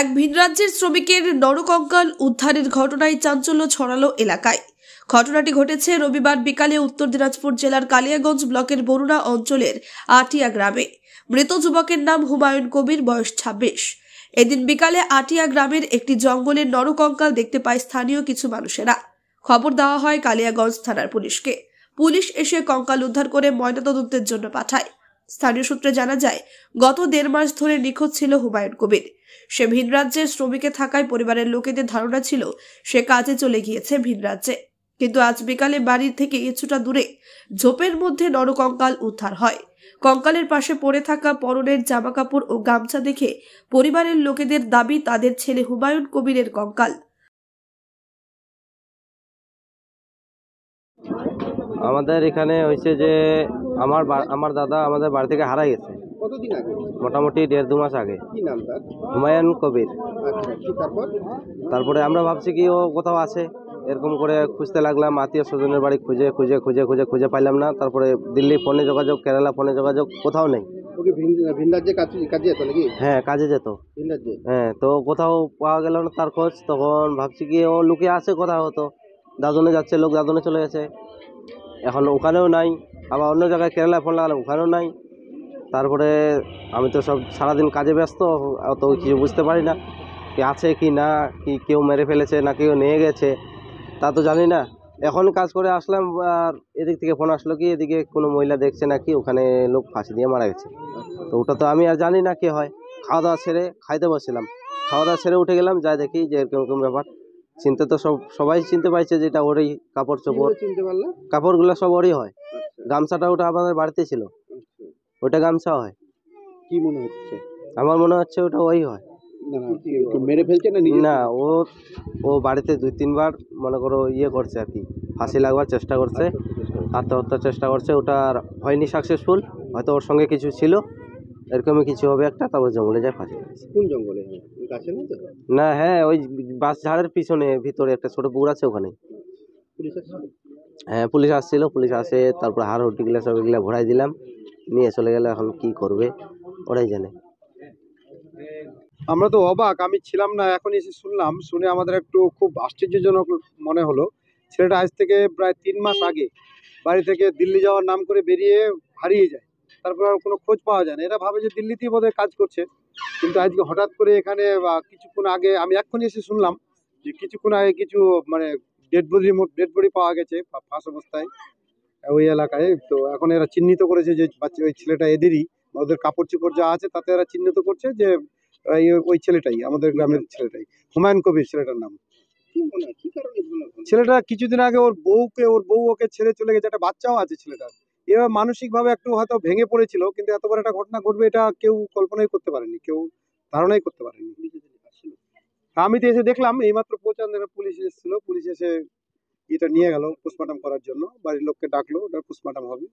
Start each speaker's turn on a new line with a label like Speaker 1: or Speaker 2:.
Speaker 1: এক ভিন রাজ্যের শ্রমিকের নরকঙ্কাল উদ্ধারের ঘটনায় চাঞ্চল্য ছড়ালো এলাকায়। ঘটনাটি ঘটেছে রবিবার বিকালে উত্তর দিনাজপুর জেলার কালিয়াগঞ্জ ব্লকের বরুণা অঞ্চলের আটিয়া গ্রামে। মৃত যুবকের নাম হুমায়ুন কবির, বয়স 26। এদিন বিকালে আটিয়া গ্রামের একটি জঙ্গলের নরকঙ্কাল দেখতে পায় স্থানীয় কিছু মানুষেরা। খবর দেওয়া হয় কালিয়াগঞ্জ থানার পুলিশকে। পুলিশ এসে কঙ্কাল উদ্ধার করে ময়নাতদন্তের জন্য পাঠায়। স্থানীয় সূত্রে জানা যায়, গত 1.5 মাস ধরে নিখোঁজ ছিল হুমায়ুন কবির। সে ভিন রাজ্যের শ্রমিকে থাকায় পরিবারের লোকেদের ধারণা ছিল সে কাজে চলে গিয়েছে ভিন রাজ্যে। কিন্তু আজ বিকালে বাড়ির থেকে কিছুটা দূরে ঝোপের মধ্যে নরকঙ্কাল উদ্ধার হয়। কঙ্কালের পাশে পড়ে থাকা পরনের জামাকাপড় ও গামছা দেখে পরিবারের লোকেদের দাবি তাদের ছেলে হুমায়ুন কবিরের কঙ্কাল।
Speaker 2: আমাদের এখানে হয়েছে যে আমার দাদা আমাদের বাড়ি থেকে হারাই গেছে।
Speaker 3: কতদিন আগে?
Speaker 2: মোটামুটি 1.5-2 মাস আগে।
Speaker 3: কি নাম তার?
Speaker 2: হুমায়ুন কবির।
Speaker 3: আচ্ছা, কি
Speaker 2: তারপরে আমরা ভাবছি কি ও কোথাও আছে, এরকম করে খুঁজতে লাগলাম। আত্মীয় স্বজনের বাড়ি খুঁজে খুঁজে খুঁজে খুঁজে খুঁজে পাইলাম না। তারপরে দিল্লি ফোনে যোগাযোগ, কেরালা ফোনে যোগাযোগ, কোথাও নেই।
Speaker 3: ওকে ভিন রাজ্যে কাজে যেত নাকি?
Speaker 2: হ্যাঁ, কাজে যেত
Speaker 3: ভিন রাজ্যে।
Speaker 2: হ্যাঁ, তো কোথাও পাওয়া গেল না তার খোঁজ। তখন ভাবছি কি ও লুকিয়ে আছে কোথাও, হতো দাদনে যাচ্ছে, লোক দাদনে চলে গেছে। এখন ওখানেও নাই। আবার অন্য জায়গায় কেরালায় ফোন লাগালাম, ওখানেও নাই। তারপরে আমি তো সব সারাদিন কাজে ব্যস্ত, অত কিছু বুঝতে পারি না কি আছে কি না, কি কেউ মেরে ফেলেছে না কেউ নিয়ে গেছে, তা তো জানি না। এখন কাজ করে আসলাম, আর এদিক থেকে ফোন আসলো কি এদিকে কোনো মহিলা দেখছে নাকি ওখানে লোক ফাঁসি দিয়ে মারা গেছে। তো ওটা তো আমি আর জানি না কি হয়। খাওয়া দাওয়া সেরে খাইতে বসছিলাম, খাওয়া দাওয়া সেরে উঠে গেলাম, যাই দেখি যে এরকম এরকম ব্যাপার। চিনতে তো সবাই চিনতে পারছে যে এটা ওরই কাপড় চোপড়,
Speaker 3: চিনতে পারলে?
Speaker 2: কাপড়গুলো সব ওরই হয়। গামছাটা ওটা আমাদের বাড়িতে ছিল, ওটা গামছা হয়।
Speaker 3: কি মনে হচ্ছে?
Speaker 2: আমার মনে হচ্ছে ওটা ওই হয়।
Speaker 3: মেরে ফেলছে না?
Speaker 2: না, ও বাড়িতে 2-3 বার মনে করো করছে আর কি, ফাঁসি লাগবার চেষ্টা করছে, আত্মহত্যার চেষ্টা করছে। ওটা আর হয়নি সাকসেসফুল। হয়তো ওর সঙ্গে কিছু ছিল, এরকমই কিছু হবে একটা, তারপর জঙ্গলে যায় ফাঁসি লাগছে।
Speaker 3: কোন জঙ্গলে? গাছে না তো?
Speaker 2: না, হ্যাঁ, ওই বাস ঝাড়ের পিছনে ভিতরে একটা ছোট পুকুর আছে ওখানে।
Speaker 3: পুলিশ আসছে?
Speaker 2: হ্যাঁ, পুলিশ আসছিল। পুলিশ আসে, তারপর হাড় হুটিগুলো সব এগুলো ভরাই দিলাম, নিয়ে চলে গেল। এখন কি করবে ওরাই জানে।
Speaker 3: আমরা তো অবাক, আমি ছিলাম না, এখন এসে শুনলাম। শুনে আমাদের একটু খুব আশ্চর্যজনক মনে হলো। ছেলেটা আজ থেকে প্রায় 3 মাস আগে বাড়ি থেকে দিল্লি যাওয়ার নাম করে বেরিয়ে হারিয়ে যায়। তারপর আর কোনো খোঁজ পাওয়া যায় না। এরা ভাবে যে দিল্লিতেই বোধহয় কাজ করছে, কিন্তু আজকে হঠাৎ করে এখানে কিছুক্ষণ আগে আমি এক্ষুনি এসে শুনলাম যে কিছুক্ষণ আগে কিছু মানে ডেড বডি পাওয়া গেছে ফাঁস অবস্থায় ওই এলাকায়। তো এখন এরা চিহ্নিত করেছে যে ওই ছেলেটা এদেরই, ওদের কাপড় চোপড় যা আছে তাতে এরা চিহ্নিত করছে যে ওই ছেলেটাই, আমাদের গ্রামের ছেলেটাই, হুমায়ুন কবির ছেলেটার নাম। ছেলেটা কিছুদিন আগে ওর বউ ওকে ছেড়ে চলে গেছে, একটা বাচ্চাও আছে ছেলেটার। এবার মানসিক ভাবে একটু হয়তো ভেঙে পড়েছিল, কিন্তু এত বড় একটা ঘটনা ঘটবে এটা কেউ কল্পনাই করতে পারেনি, কেউ ধারণাই করতে পারেনি। আমি তো এসে দেখলাম, এইমাত্র পৌঁছান, পুলিশ এসেছিল। পুলিশ এসে এটা নিয়ে গেল পোস্টমর্টম করার জন্য, বাড়ির লোককে ডাকলো, ওটা পোস্টমর্টম হবে।